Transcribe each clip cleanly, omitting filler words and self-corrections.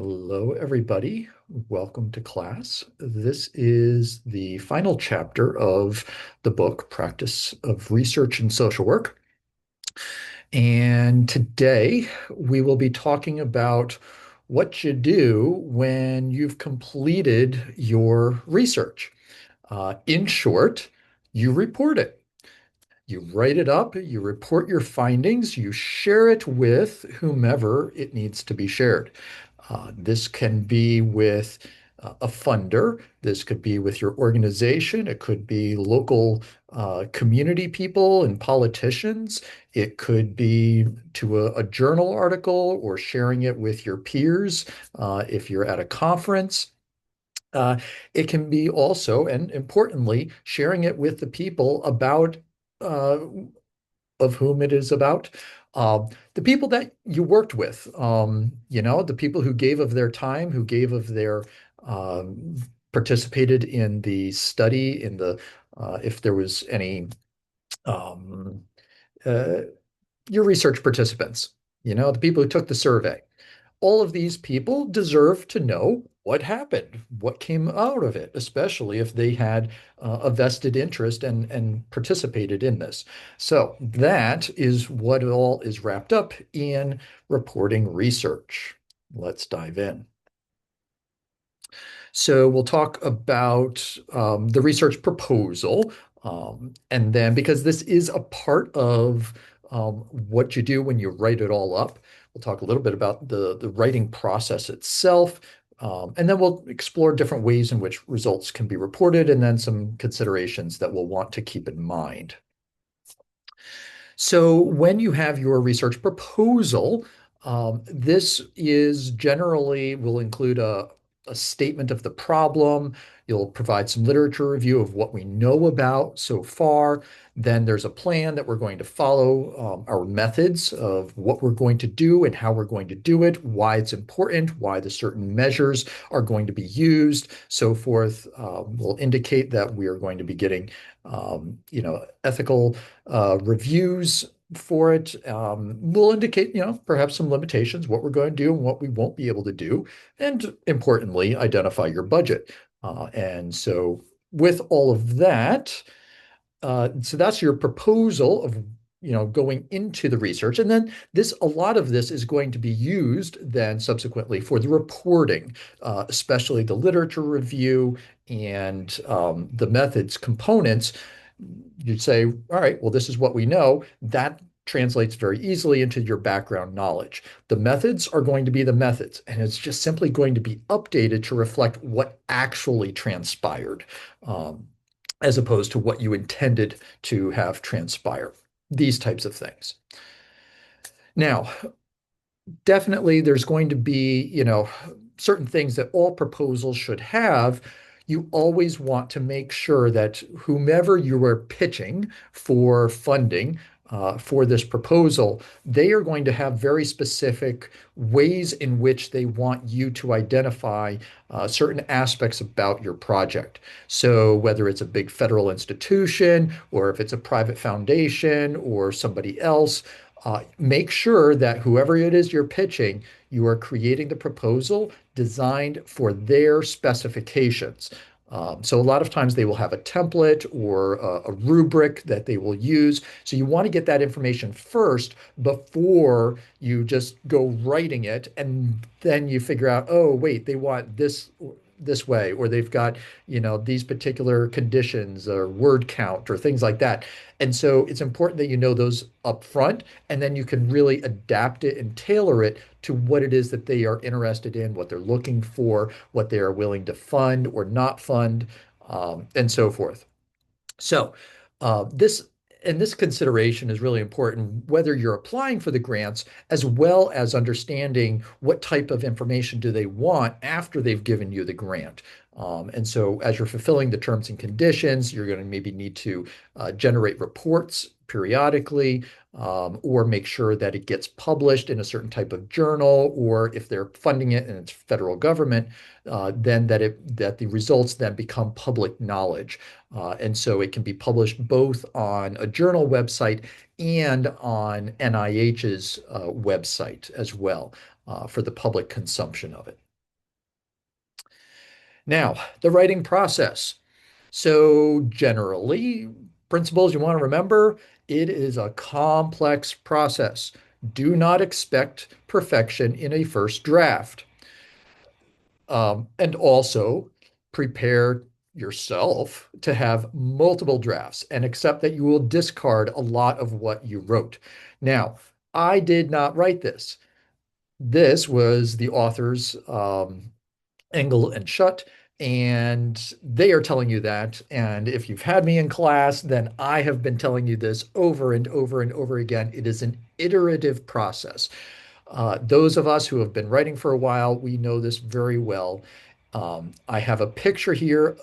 Hello, everybody. Welcome to class. This is the final chapter of the book, Practice of Research in Social Work. And today we will be talking about what you do when you've completed your research. In short, you report it. You write it up, you report your findings, you share it with whomever it needs to be shared. This can be with a funder. This could be with your organization. It could be local community people and politicians. It could be to a journal article or sharing it with your peers if you're at a conference. Uh, it can be also, and importantly, sharing it with the people about uh, of whom it is about. The people that you worked with, the people who gave of their time, who gave of their um, participated in the study, in the if there was any um, uh, your research participants, the people who took the survey. All of these people deserve to know what happened, what came out of it, especially if they had a vested interest and participated in this. So that is what all is wrapped up in reporting research. Let's dive in. So we'll talk about the research proposal. And then because this is a part of what you do when you write it all up, we'll talk a little bit about the writing process itself. And then we'll explore different ways in which results can be reported and then some considerations that we'll want to keep in mind. So when you have your research proposal, this is generally will include a statement of the problem. You'll provide some literature review of what we know about so far. Then there's a plan that we're going to follow, our methods of what we're going to do and how we're going to do it, why it's important, why the certain measures are going to be used, so forth. Will indicate that we are going to be getting, ethical reviews for it. Will indicate, perhaps some limitations, what we're going to do and what we won't be able to do, and importantly, identify your budget. And so with all of that, so that's your proposal of, going into the research. And then a lot of this is going to be used then subsequently for the reporting, especially the literature review and the methods components. You'd say, all right, well, this is what we know. That translates very easily into your background knowledge. The methods are going to be the methods, and it's just simply going to be updated to reflect what actually transpired, as opposed to what you intended to have transpire. These types of things. Now, definitely there's going to be, certain things that all proposals should have. You always want to make sure that whomever you are pitching for funding for this proposal, they are going to have very specific ways in which they want you to identify certain aspects about your project. So whether it's a big federal institution or if it's a private foundation or somebody else, make sure that whoever it is you're pitching, you are creating the proposal designed for their specifications. So a lot of times they will have a template or a rubric that they will use. So you want to get that information first before you just go writing it, and then you figure out, oh, wait, they want this way, or they've got, these particular conditions or word count or things like that. And so it's important that you know those up front, and then you can really adapt it and tailor it to what it is that they are interested in, what they're looking for, what they are willing to fund or not fund, and so forth. So this consideration is really important, whether you're applying for the grants, as well as understanding what type of information do they want after they've given you the grant. And so as you're fulfilling the terms and conditions, you're going to maybe need to generate reports periodically, or make sure that it gets published in a certain type of journal, or if they're funding it and it's federal government, then that the results then become public knowledge. And so it can be published both on a journal website and on NIH's website as well, for the public consumption of it. Now, the writing process. So generally, principles you want to remember, it is a complex process. Do not expect perfection in a first draft. And also prepare yourself to have multiple drafts and accept that you will discard a lot of what you wrote. Now, I did not write this. This was the author's Engel and Schutt, and they are telling you that. And if you've had me in class, then I have been telling you this over and over and over again. It is an iterative process. Those of us who have been writing for a while, we know this very well. I have a picture here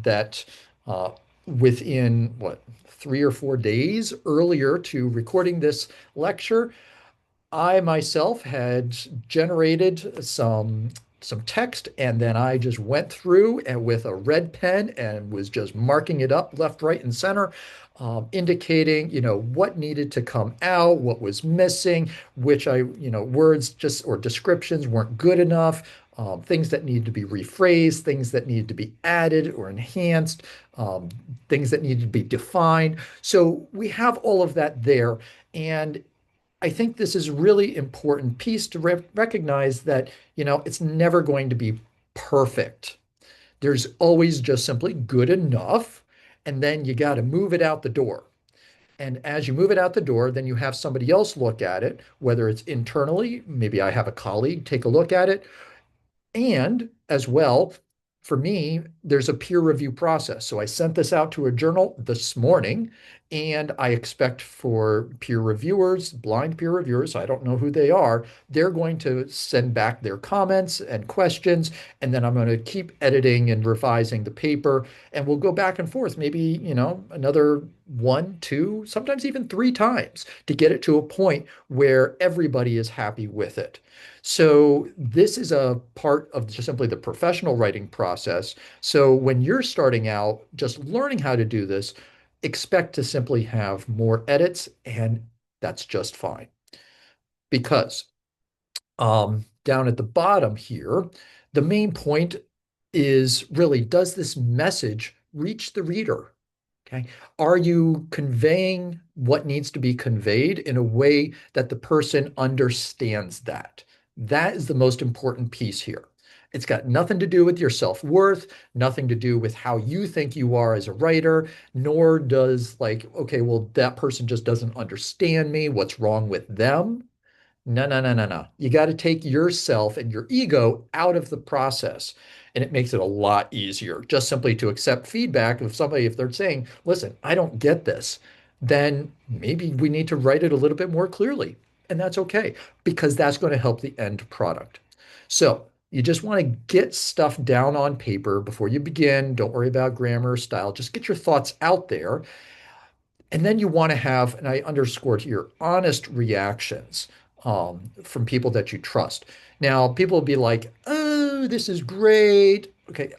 that uh, within what, 3 or 4 days earlier to recording this lecture, I myself had generated some text, and then I just went through and with a red pen and was just marking it up left, right, and center, indicating, what needed to come out, what was missing, which words just or descriptions weren't good enough, things that needed to be rephrased, things that needed to be added or enhanced, um, things that needed to be defined. So we have all of that there. And I think this is a really important piece to recognize that, it's never going to be perfect. There's always just simply good enough, and then you got to move it out the door. And as you move it out the door, then you have somebody else look at it, whether it's internally, maybe I have a colleague take a look at it, and as well, for me, there's a peer review process. So I sent this out to a journal this morning, and I expect for peer reviewers, blind peer reviewers, I don't know who they are, they're going to send back their comments and questions, and then I'm going to keep editing and revising the paper, and we'll go back and forth, maybe, another one, two, sometimes even three times to get it to a point where everybody is happy with it. So this is a part of just simply the professional writing process. So when you're starting out, just learning how to do this, expect to simply have more edits, and that's just fine. Because down at the bottom here, the main point is really, does this message reach the reader? Okay. Are you conveying what needs to be conveyed in a way that the person understands that? That is the most important piece here. It's got nothing to do with your self-worth, nothing to do with how you think you are as a writer, nor does like, okay, well, that person just doesn't understand me. What's wrong with them? No, no, no, no, no. You got to take yourself and your ego out of the process. And it makes it a lot easier just simply to accept feedback of somebody. If they're saying, listen, I don't get this, then maybe we need to write it a little bit more clearly. And that's okay, because that's going to help the end product. So you just want to get stuff down on paper before you begin. Don't worry about grammar or style. Just get your thoughts out there. And then you want to have, and I underscored here, honest reactions from people that you trust. Now, people will be like, oh, this is great. Okay,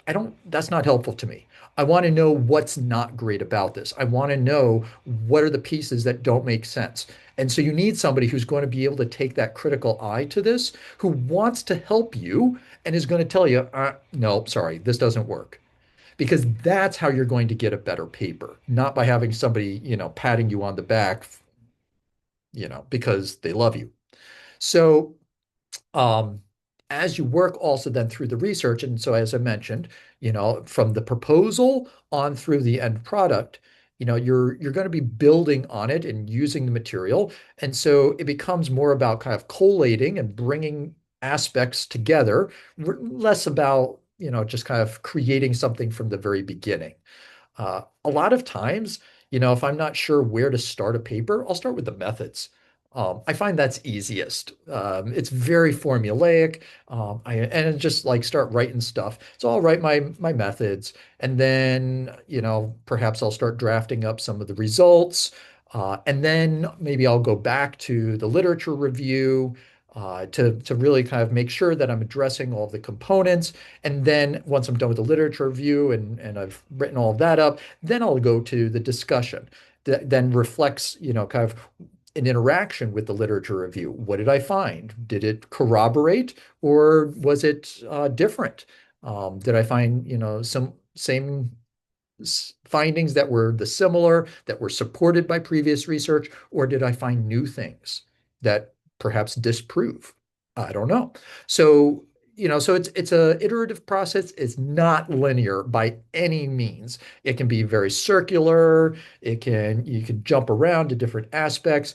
that's not helpful to me. I want to know what's not great about this. I want to know what are the pieces that don't make sense. And so you need somebody who's going to be able to take that critical eye to this, who wants to help you and is going to tell you, no, sorry, this doesn't work, because that's how you're going to get a better paper, not by having somebody, patting you on the back, because they love you. So, um, as you work also then through the research, and so as I mentioned, from the proposal on through the end product, you're going to be building on it and using the material. And so it becomes more about kind of collating and bringing aspects together, less about, just kind of creating something from the very beginning. A lot of times, if I'm not sure where to start a paper, I'll start with the methods. I find that's easiest. It's very formulaic. And just like start writing stuff. So I'll write my methods, and then perhaps I'll start drafting up some of the results, and then maybe I'll go back to the literature review to really kind of make sure that I'm addressing all of the components. And then once I'm done with the literature review and I've written all of that up, then I'll go to the discussion that then reflects, kind of an interaction with the literature review. What did I find? Did it corroborate, or was it different? Did I find, some same findings that were the similar, that were supported by previous research, or did I find new things that perhaps disprove? I don't know. So, so it's a iterative process. It's not linear by any means. It can be very circular. You can jump around to different aspects,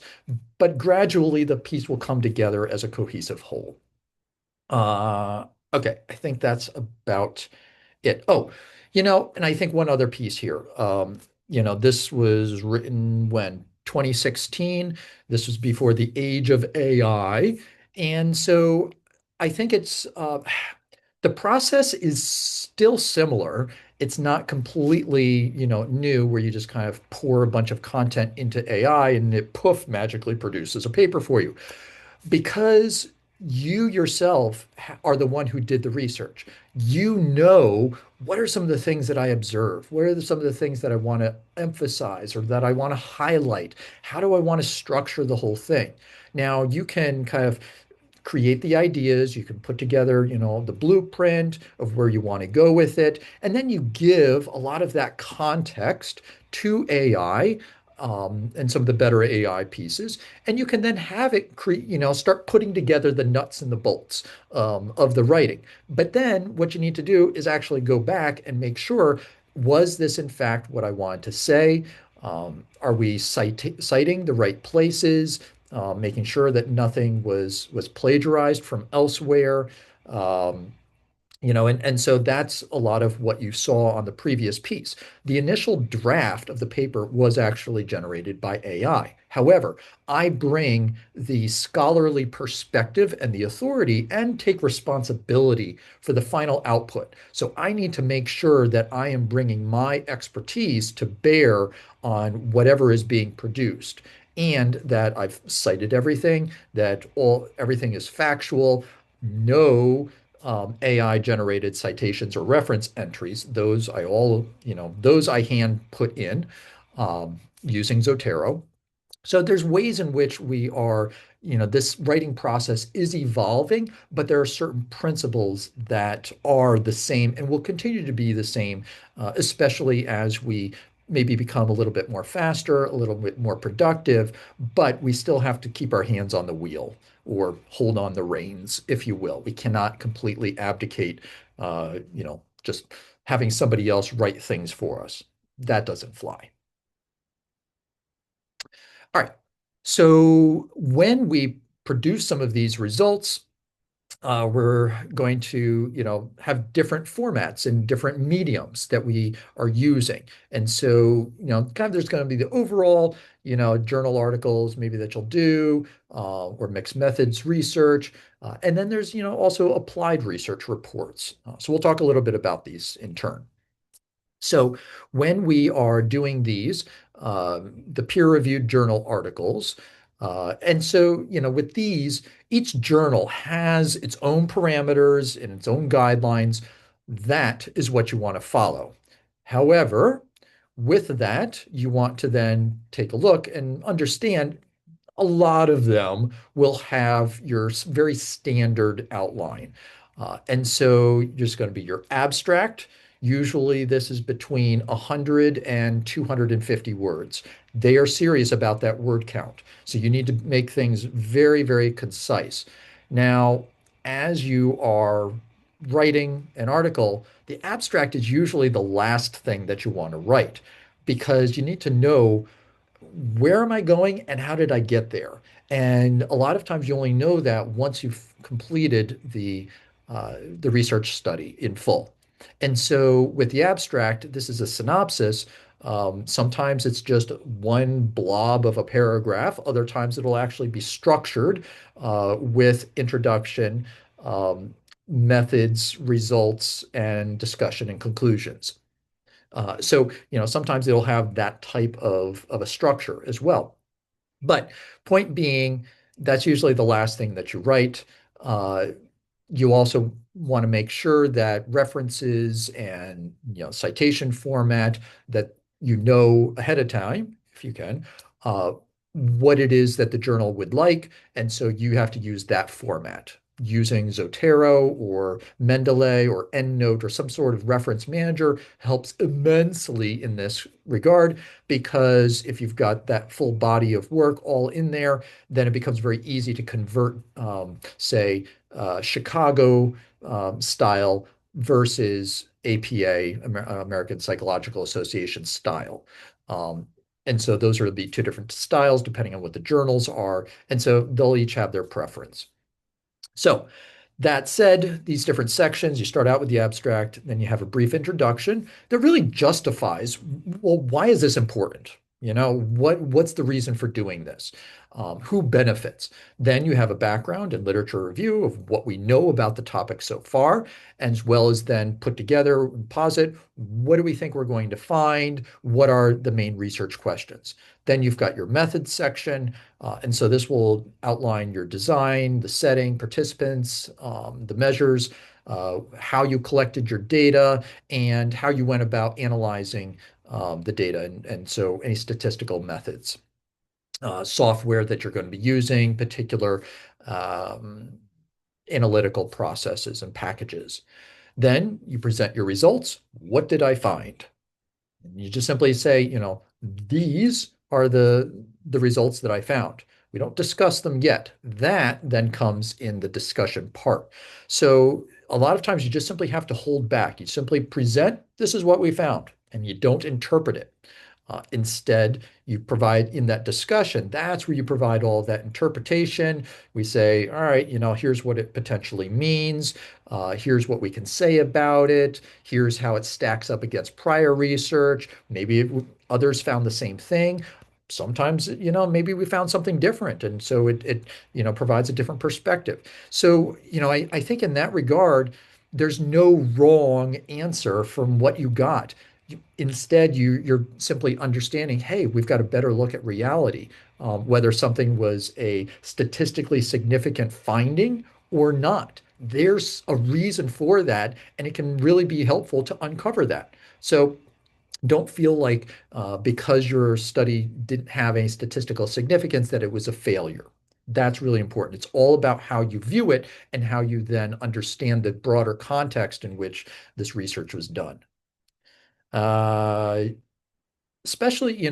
but gradually the piece will come together as a cohesive whole. Uh, okay, I think that's about it. Oh, and I think one other piece here. This was written when 2016. This was before the age of AI. And so I think the process is still similar. It's not completely, new where you just kind of pour a bunch of content into AI and it poof magically produces a paper for you because you yourself are the one who did the research. You know, what are some of the things that I observe? What are some of the things that I want to emphasize or that I want to highlight? How do I want to structure the whole thing? Now, you can kind of create the ideas, you can put together, the blueprint of where you want to go with it, and then you give a lot of that context to AI, and some of the better AI pieces, and you can then have it start putting together the nuts and the bolts of the writing. But then what you need to do is actually go back and make sure, was this in fact what I wanted to say? Are we citing the right places? Making sure that nothing was plagiarized from elsewhere. Um, and so that's a lot of what you saw on the previous piece. The initial draft of the paper was actually generated by AI. However, I bring the scholarly perspective and the authority and take responsibility for the final output. So I need to make sure that I am bringing my expertise to bear on whatever is being produced, and that I've cited everything, that everything is factual, no AI generated citations or reference entries. Those I hand put in using Zotero. So there's ways in which this writing process is evolving, but there are certain principles that are the same and will continue to be the same, especially as we maybe become a little bit more faster, a little bit more productive, but we still have to keep our hands on the wheel or hold on the reins, if you will. We cannot completely abdicate, just having somebody else write things for us. That doesn't fly. All right. So when we produce some of these results, we're going to, have different formats and different mediums that we are using. And so, kind of there's going to be the overall, journal articles maybe that you'll do, or mixed methods research. And then there's, also applied research reports. So we'll talk a little bit about these in turn. So when we are doing these, the peer-reviewed journal articles, and so, with these, each journal has its own parameters and its own guidelines. That is what you want to follow. However, with that, you want to then take a look and understand a lot of them will have your very standard outline. And so there's going to be your abstract. Usually this is between 100 and 250 words. They are serious about that word count. So you need to make things very, very concise. Now, as you are writing an article, the abstract is usually the last thing that you want to write because you need to know, where am I going and how did I get there? And a lot of times you only know that once you've completed the research study in full. And so with the abstract, this is a synopsis. Sometimes it's just one blob of a paragraph. Other times it'll actually be structured with introduction, methods, results, and discussion and conclusions. So, sometimes it'll have that type of a structure as well. But point being, that's usually the last thing that you write. Uh, you also want to make sure that references and, citation format, that you know ahead of time, if you can, what it is that the journal would like. And so you have to use that format. using Zotero or Mendeley or EndNote or some sort of reference manager helps immensely in this regard, because if you've got that full body of work all in there, then it becomes very easy to convert, say, Chicago style versus APA, American Psychological Association style. Um, and so those are the two different styles depending on what the journals are. And so they'll each have their preference. So that said, these different sections, you start out with the abstract, then you have a brief introduction that really justifies, well, why is this important? What's the reason for doing this? Who benefits? Then you have a background and literature review of what we know about the topic so far, as well as then put together and posit, what do we think we're going to find? What are the main research questions? Then you've got your methods section, and so this will outline your design, the setting, participants, the measures, how you collected your data, and how you went about analyzing the data, and so any statistical methods, software that you're going to be using, particular um, analytical processes and packages. Then you present your results. What did I find? You just simply say, these are the results that I found. We don't discuss them yet. That then comes in the discussion part. So a lot of times you just simply have to hold back. You simply present, this is what we found, and you don't interpret it. Instead, you provide in that discussion, that's where you provide all of that interpretation. We say, all right, here's what it potentially means. Here's what we can say about it. Here's how it stacks up against prior research. Maybe others found the same thing. Sometimes, maybe we found something different. And so it provides a different perspective. So, I think in that regard, there's no wrong answer from what you got. Instead, you're simply understanding, hey, we've got a better look at reality, whether something was a statistically significant finding or not. There's a reason for that, and it can really be helpful to uncover that. So don't feel like because your study didn't have any statistical significance that it was a failure. That's really important. It's all about how you view it and how you then understand the broader context in which this research was done. Uh, Especially,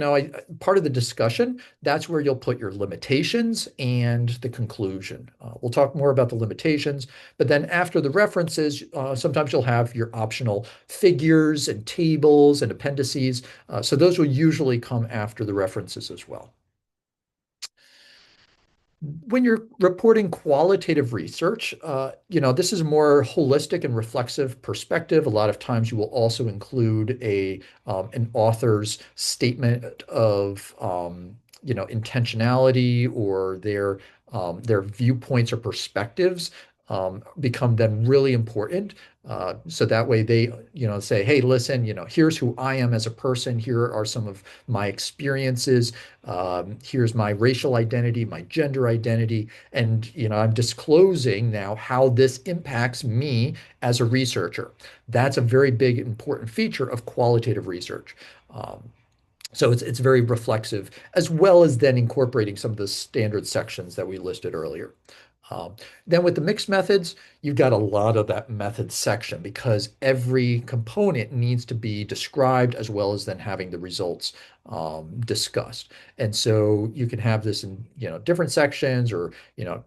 part of the discussion, that's where you'll put your limitations and the conclusion. We'll talk more about the limitations, but then after the references, sometimes you'll have your optional figures and tables and appendices. So those will usually come after the references as well. When you're reporting qualitative research, this is a more holistic and reflexive perspective. A lot of times you will also include an author's statement of intentionality, or their viewpoints or perspectives become then really important. So that way they, say, hey, listen, here's who I am as a person. Here are some of my experiences. Here's my racial identity, my gender identity, and I'm disclosing now how this impacts me as a researcher. That's a very big, important feature of qualitative research. So it's very reflexive, as well as then incorporating some of the standard sections that we listed earlier. Then with the mixed methods, you've got a lot of that method section, because every component needs to be described, as well as then having the results discussed. And so you can have this in different sections, or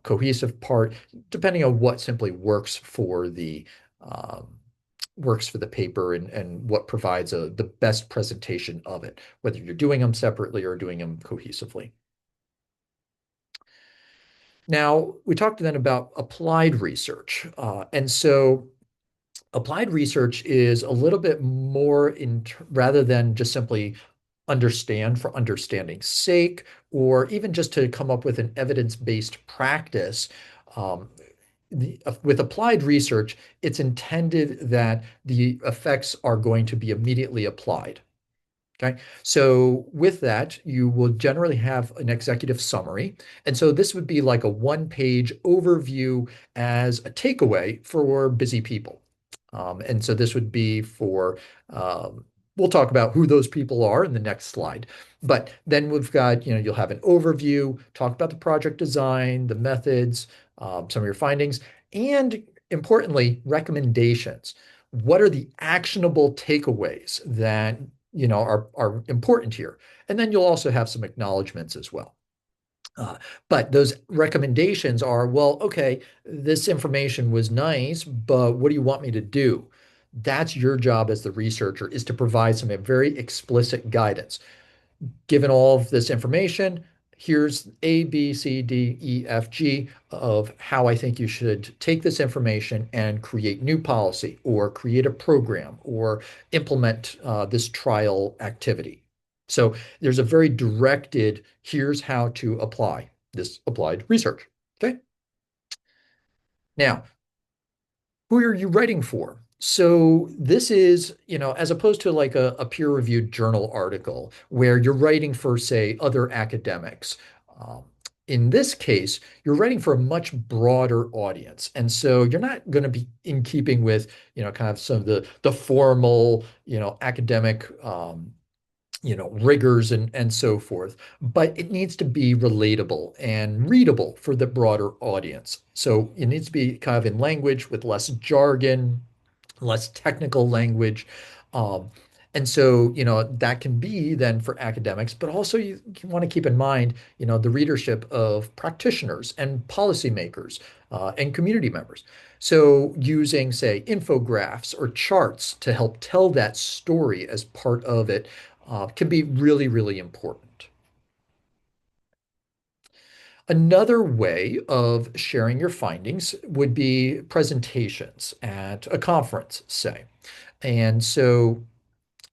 cohesive part, depending on what simply um, works for the paper, and what provides the best presentation of it, whether you're doing them separately or doing them cohesively. Now, we talked then about applied research. And so applied research is a little bit more rather than just simply understand for understanding's sake, or even just to come up with an evidence-based practice. Um, with applied research, it's intended that the effects are going to be immediately applied. Okay, so with that, you will generally have an executive summary. And so this would be like a one-page overview as a takeaway for busy people. And so this would be um, we'll talk about who those people are in the next slide. But then we've got, you'll have an overview, talk about the project design, the methods, some of your findings, and importantly, recommendations. What are the actionable takeaways that are important here? And then you'll also have some acknowledgments as well. Uh, but those recommendations are, well, okay, this information was nice, but what do you want me to do? That's your job as the researcher, is to provide some very explicit guidance. Given all of this information, here's A, B, C, D, E, F, G of how I think you should take this information and create new policy or create a program or implement this trial activity. So there's a very directed, here's how to apply this applied research. Okay. Now, who are you writing for? So this is, as opposed to like a peer-reviewed journal article where you're writing for, say, other academics. Um, in this case, you're writing for a much broader audience. And so you're not going to be in keeping with, kind of some of the formal, academic rigors and so forth, but it needs to be relatable and readable for the broader audience. So it needs to be kind of in language with less jargon, less technical language. Um, and so, that can be then for academics, but also you want to keep in mind, the readership of practitioners and policymakers and community members. So using, say, infographics or charts to help tell that story as part of it can be really, really important. Another way of sharing your findings would be presentations at a conference, say. And so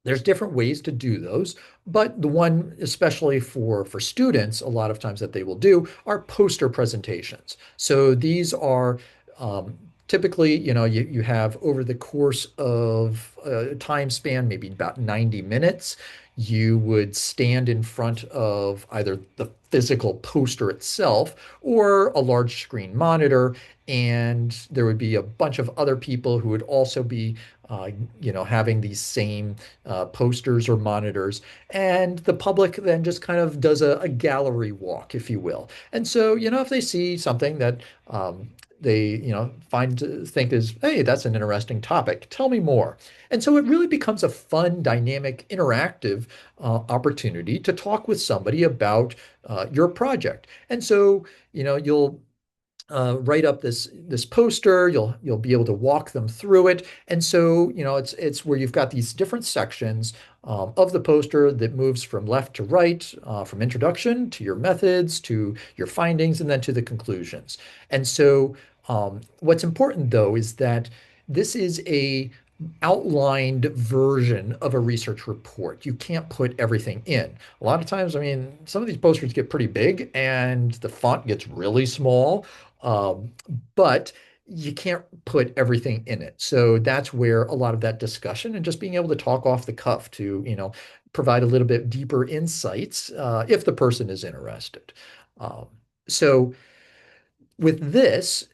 there's different ways to do those, but the one, especially for students, a lot of times that they will do are poster presentations. So these are typically, you have over the course of a time span, maybe about 90 minutes, you would stand in front of either the physical poster itself or a large screen monitor, and there would be a bunch of other people who would also be uh, having these same posters or monitors. And the public then just kind of does a gallery walk, if you will. And so, if they see something that they, think is, hey, that's an interesting topic, tell me more. And so it really becomes a fun, dynamic, interactive opportunity to talk with somebody about your project. And so, you'll write up this poster. You'll be able to walk them through it, and so it's where you've got these different sections of the poster that moves from left to right, from introduction to your methods to your findings, and then to the conclusions. And so what's important though is that this is a outlined version of a research report. You can't put everything in. A lot of times, I mean, some of these posters get pretty big and the font gets really small, um, but you can't put everything in it. So that's where a lot of that discussion and just being able to talk off the cuff to, provide a little bit deeper insights if the person is interested. Um, so with this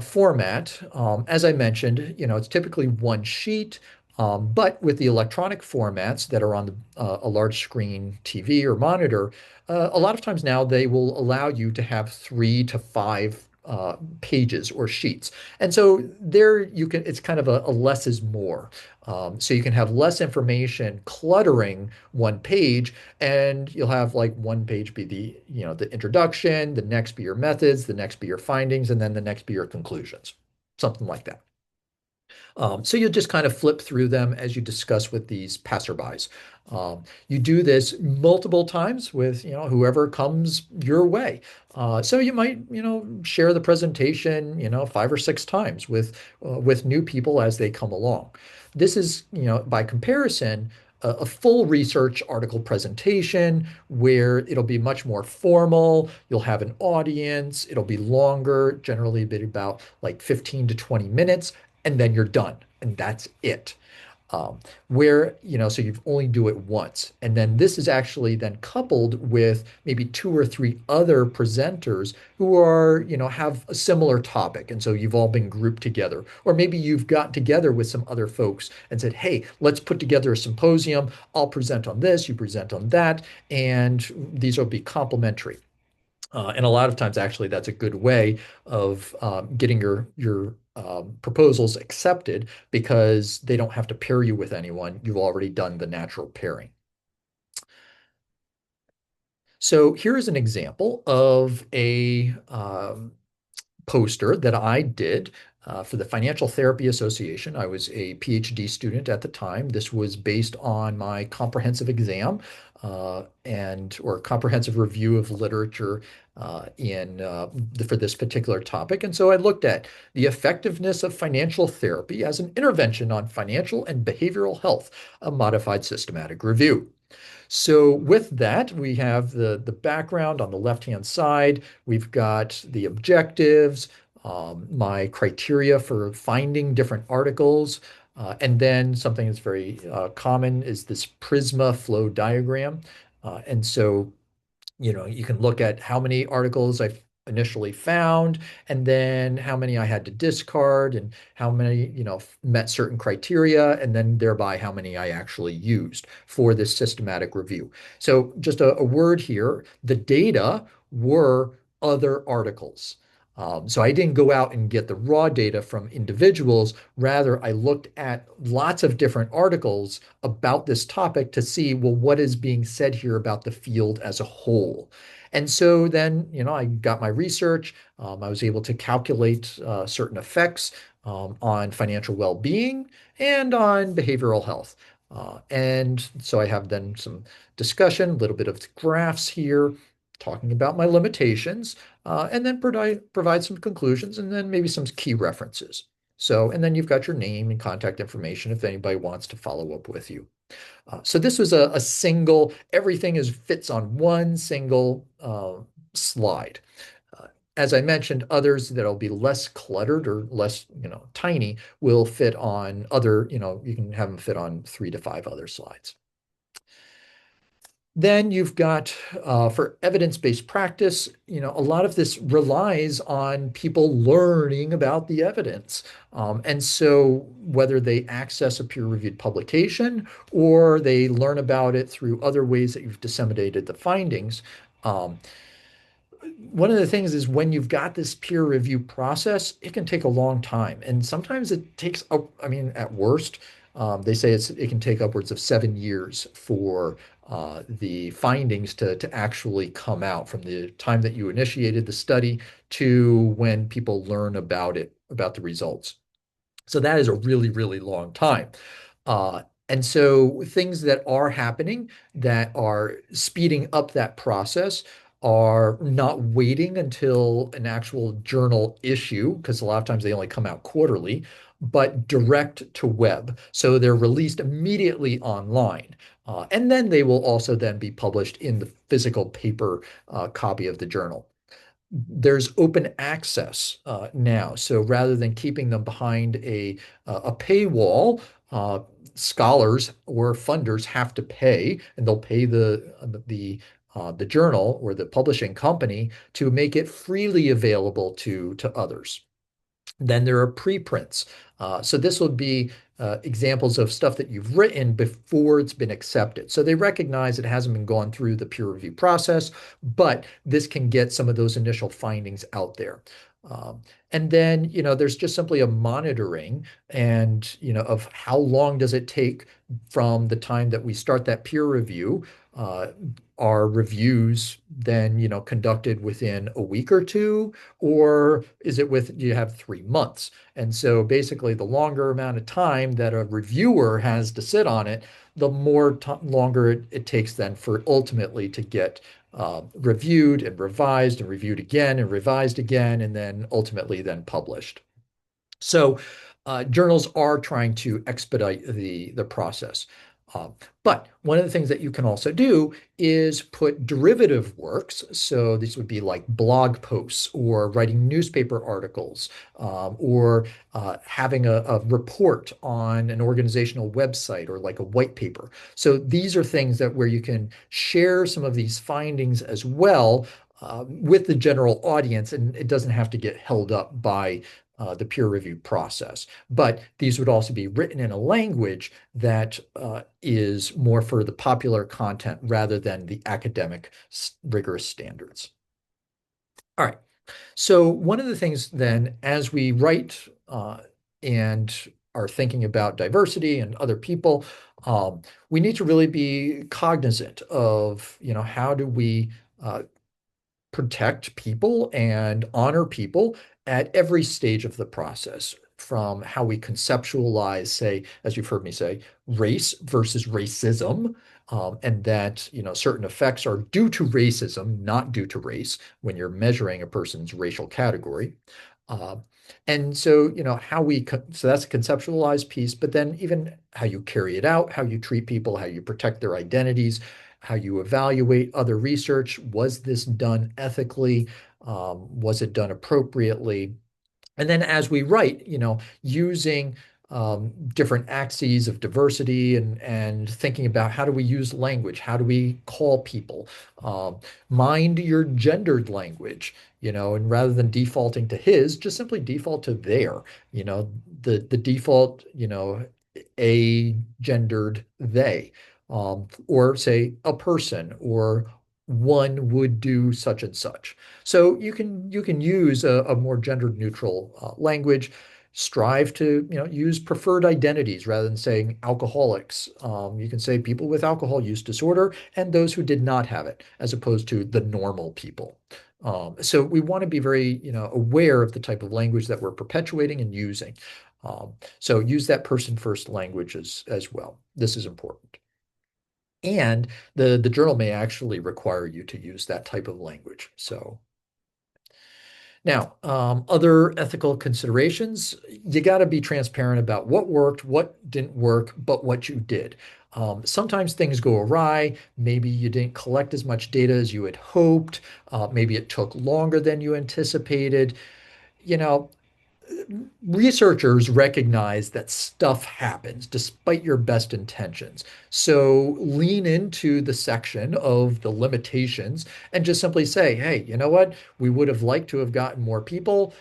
format, as I mentioned, it's typically one sheet, but with the electronic formats that are on a large screen TV or monitor, a lot of times now they will allow you to have 3 to 5 pages or sheets. And so there it's kind of a less is more. So you can have less information cluttering one page, and you'll have like one page be the introduction, the next be your methods, the next be your findings, and then the next be your conclusions, something like that. So you'll just kind of flip through them as you discuss with these passerbys. You do this multiple times with whoever comes your way. So you might share the presentation 5 or 6 times with new people as they come along. This is by comparison a full research article presentation where it'll be much more formal. You'll have an audience. It'll be longer, generally be about like 15 to 20 minutes, and then you're done. And that's it. So you only do it once. And then this is actually then coupled with maybe 2 or 3 other presenters who are, have a similar topic. And so you've all been grouped together. Or maybe you've got together with some other folks and said, hey, let's put together a symposium. I'll present on this, you present on that, and these will be complementary. And a lot of times, actually, that's a good way of getting your proposals accepted because they don't have to pair you with anyone. You've already done the natural pairing. So here is an example of a poster that I did for the Financial Therapy Association. I was a PhD student at the time. This was based on my comprehensive exam and or comprehensive review of literature for this particular topic. And so I looked at the effectiveness of financial therapy as an intervention on financial and behavioral health, a modified systematic review. So with that, we have the background on the left-hand side. We've got the objectives, my criteria for finding different articles, and then something that's very common is this Prisma flow diagram. And so you can look at how many articles I've initially found, and then how many I had to discard, and how many, met certain criteria, and then thereby how many I actually used for this systematic review. So just a word here, the data were other articles. So I didn't go out and get the raw data from individuals. Rather, I looked at lots of different articles about this topic to see, well, what is being said here about the field as a whole. And so then, I got my research. I was able to calculate certain effects on financial well-being and on behavioral health. And so I have then some discussion, a little bit of graphs here, talking about my limitations, and then provide some conclusions and then maybe some key references. So, and then you've got your name and contact information if anybody wants to follow up with you. So this was a single, everything is fits on one single slide. As I mentioned, others that'll be less cluttered or less, tiny will fit on other, you can have them fit on 3 to 5 other slides. Then you've got for evidence-based practice, a lot of this relies on people learning about the evidence. And so whether they access a peer-reviewed publication or they learn about it through other ways that you've disseminated the findings, um, one of the things is when you've got this peer review process, it can take a long time. And sometimes it takes, I mean, at worst, they say it can take upwards of 7 years for the findings to actually come out from the time that you initiated the study to when people learn about it, about the results. So that is a really, really long time. And so things that are happening that are speeding up that process are not waiting until an actual journal issue, because a lot of times they only come out quarterly, but direct to web. So they're released immediately online. And then they will also then be published in the physical paper copy of the journal. There's open access now. So rather than keeping them behind a paywall, scholars or funders have to pay, and they'll pay the journal or the publishing company to make it freely available to others. Then there are preprints. So this will be examples of stuff that you've written before it's been accepted. So they recognize it hasn't been gone through the peer review process, but this can get some of those initial findings out there. And then, there's just simply a monitoring and, of how long does it take from the time that we start that peer review. Are reviews then, conducted within a week or two, or is it you have 3 months? And so basically, the longer amount of time that a reviewer has to sit on it, the more longer it takes then for ultimately to get reviewed and reviewed again and revised again, and then ultimately then published. So journals are trying to expedite the process. But one of the things that you can also do is put derivative works. So these would be like blog posts or writing newspaper articles or having a report on an organizational website or like a white paper. So these are things that where you can share some of these findings as well with the general audience, and it doesn't have to get held up by the peer review process. But these would also be written in a language that is more for the popular content rather than the academic rigorous standards. All right. So one of the things then, as we write and are thinking about diversity and other people, we need to really be cognizant of, how do we uh, protect people and honor people at every stage of the process, from how we conceptualize, say, as you've heard me say, race versus racism, and that certain effects are due to racism, not due to race, when you're measuring a person's racial category. Uh, and so, how so that's a conceptualized piece, but then even how you carry it out, how you treat people, how you protect their identities, how you evaluate other research. Was this done ethically? Was it done appropriately? And then as we write, using different axes of diversity and thinking about how do we use language? How do we call people? Um, Mind your gendered language, and rather than defaulting to his, just simply default to their, the default, a gendered they, or say a person or one would do such and such. So you can use a more gender neutral language. Strive to use preferred identities rather than saying alcoholics. You can say people with alcohol use disorder and those who did not have it, as opposed to the normal people. So we want to be very aware of the type of language that we're perpetuating and using. So use that person first language as well. This is important. And the journal may actually require you to use that type of language. So now, other ethical considerations, you got to be transparent about what worked, what didn't work, but what you did. Sometimes things go awry. Maybe you didn't collect as much data as you had hoped. Maybe it took longer than you anticipated. You know, Researchers recognize that stuff happens despite your best intentions. So lean into the section of the limitations and just simply say, hey, you know what? We would have liked to have gotten more people.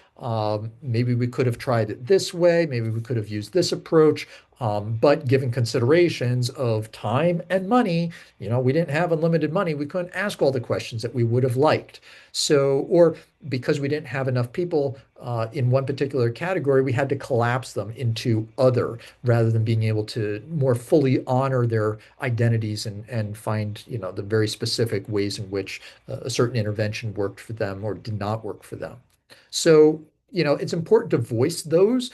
Maybe we could have tried it this way. Maybe we could have used this approach. But given considerations of time and money, we didn't have unlimited money. We couldn't ask all the questions that we would have liked. So, or because we didn't have enough people in one particular category, we had to collapse them into other rather than being able to more fully honor their identities and find, the very specific ways in which a certain intervention worked for them or did not work for them. So, it's important to voice those.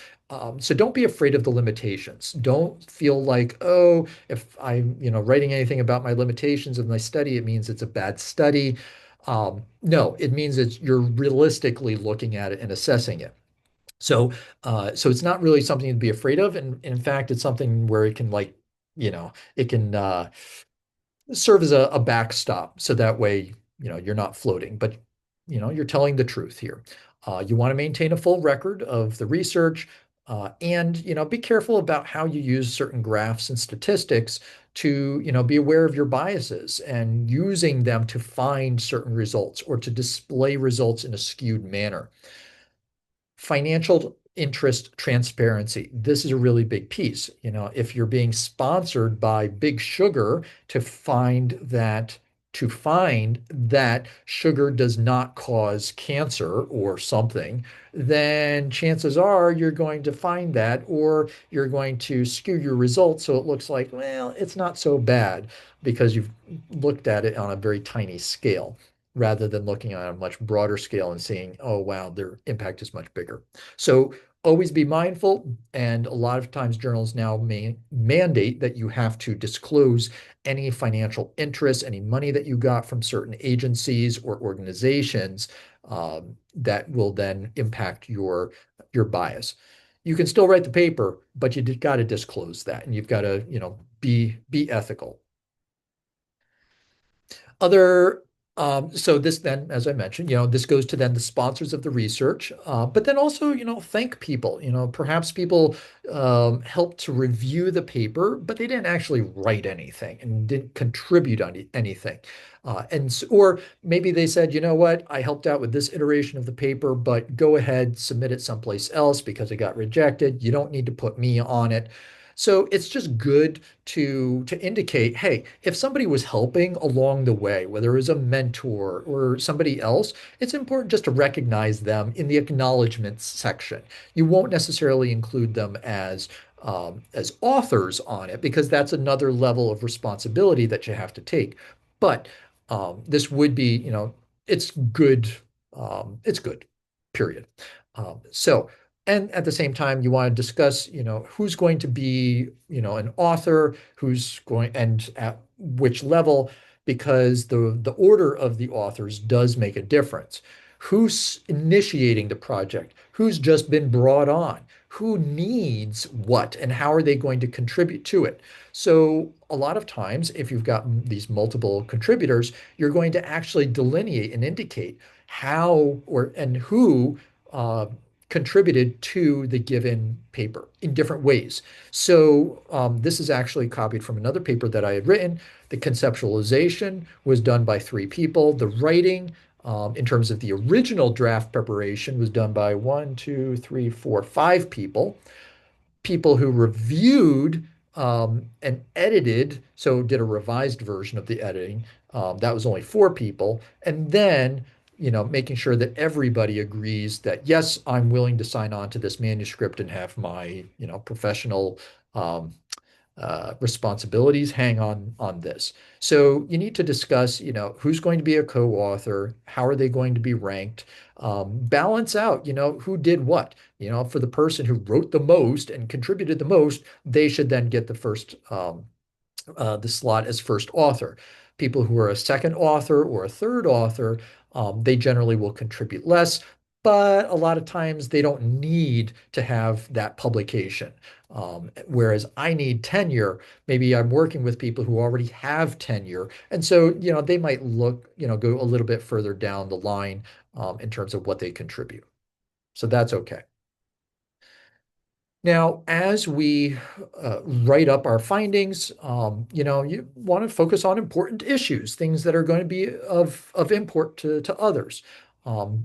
So don't be afraid of the limitations. Don't feel like, oh, if I'm, writing anything about my limitations of my study, it means it's a bad study. No, it means that you're realistically looking at it and assessing it. So it's not really something to be afraid of, and in fact, it's something where it can it can serve as a backstop, so that way you're not floating, but you're telling the truth here. You want to maintain a full record of the research, and be careful about how you use certain graphs and statistics to be aware of your biases and using them to find certain results or to display results in a skewed manner. Financial interest transparency. This is a really big piece. If you're being sponsored by Big Sugar to find that sugar does not cause cancer or something, then chances are you're going to find that, or you're going to skew your results so it looks like, well, it's not so bad because you've looked at it on a very tiny scale, rather than looking on a much broader scale and seeing, oh, wow, their impact is much bigger. So always be mindful. And a lot of times journals now mandate that you have to disclose any financial interest, any money that you got from certain agencies or organizations, that will then impact your bias. You can still write the paper, but you got to disclose that, and you've got to, be ethical. Other So this then, as I mentioned, this goes to then the sponsors of the research, but then also, thank people. Perhaps people helped to review the paper, but they didn't actually write anything and didn't contribute on anything. Or maybe they said, you know what, I helped out with this iteration of the paper, but go ahead, submit it someplace else because it got rejected. You don't need to put me on it. So it's just good to indicate, hey, if somebody was helping along the way, whether it was a mentor or somebody else, it's important just to recognize them in the acknowledgments section. You won't necessarily include them as authors on it because that's another level of responsibility that you have to take. But this would be, it's good. It's good, period. So, and at the same time, you want to discuss, who's going to be, an author, who's going, and at which level, because the order of the authors does make a difference. Who's initiating the project? Who's just been brought on? Who needs what, and how are they going to contribute to it? So a lot of times, if you've got these multiple contributors, you're going to actually delineate and indicate how or and who uh, contributed to the given paper in different ways. So this is actually copied from another paper that I had written. The conceptualization was done by three people. The writing, in terms of the original draft preparation, was done by one, two, three, four, five people. People who reviewed and edited, so did a revised version of the editing. That was only four people. And then, making sure that everybody agrees that, yes, I'm willing to sign on to this manuscript and have my, professional um, responsibilities hang on this. So you need to discuss, who's going to be a co-author, how are they going to be ranked, balance out, who did what. For the person who wrote the most and contributed the most, they should then get the slot as first author. People who are a second author or a third author, they generally will contribute less, but a lot of times they don't need to have that publication. Whereas I need tenure, maybe I'm working with people who already have tenure. And so, they might look, go a little bit further down the line in terms of what they contribute. So that's okay. Now, as we write up our findings, you want to focus on important issues, things that are going to be of import to others.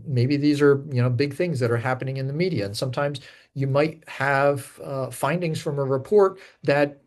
Maybe these are, big things that are happening in the media, and sometimes you might have findings from a report that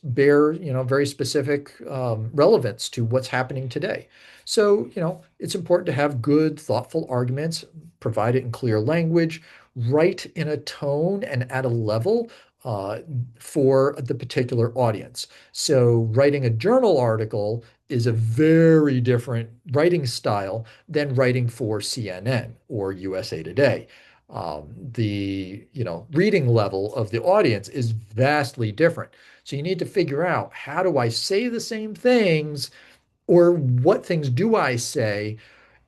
bear, very specific relevance to what's happening today. So, it's important to have good, thoughtful arguments, provide it in clear language, write in a tone and at a level uh, for the particular audience. So, writing a journal article is a very different writing style than writing for CNN or USA Today. The reading level of the audience is vastly different. So you need to figure out, how do I say the same things, or what things do I say,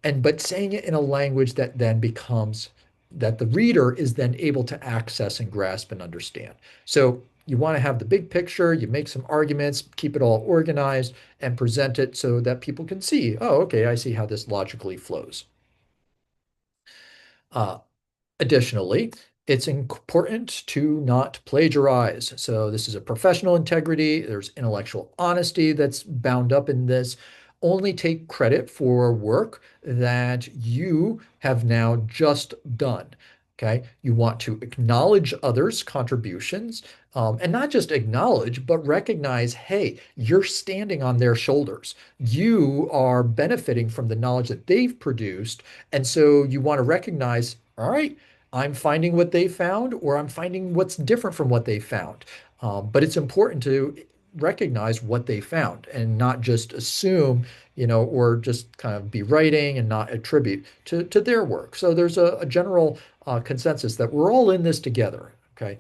and but saying it in a language that then becomes that the reader is then able to access and grasp and understand. So you want to have the big picture, you make some arguments, keep it all organized, and present it so that people can see, oh, okay, I see how this logically flows. Uh, Additionally, it's important to not plagiarize. So this is a professional integrity. There's intellectual honesty that's bound up in this. Only take credit for work that you have now just done. Okay. You want to acknowledge others' contributions, and not just acknowledge, but recognize, hey, you're standing on their shoulders. You are benefiting from the knowledge that they've produced. And so you want to recognize, all right, I'm finding what they found, or I'm finding what's different from what they found. But it's important to recognize what they found and not just assume, or just kind of be writing and not attribute to their work. So there's a general consensus that we're all in this together. Okay.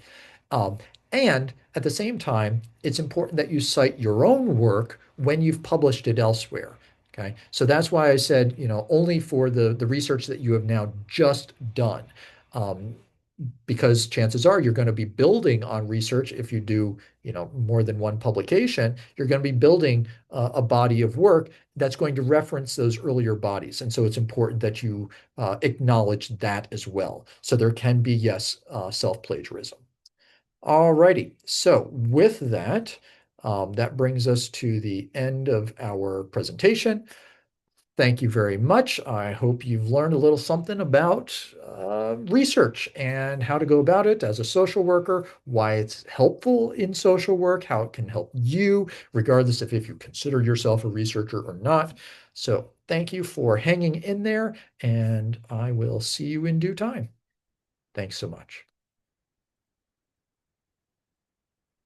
Um, and at the same time, it's important that you cite your own work when you've published it elsewhere. Okay. So that's why I said, only for the research that you have now just done. Um, because chances are you're going to be building on research. If you do, more than one publication, you're going to be building a body of work that's going to reference those earlier bodies. And so it's important that you acknowledge that as well. So there can be, yes, self-plagiarism. All righty. So with that, that brings us to the end of our presentation. Thank you very much. I hope you've learned a little something about research and how to go about it as a social worker, why it's helpful in social work, how it can help you, regardless of if you consider yourself a researcher or not. So thank you for hanging in there, and I will see you in due time. Thanks so much.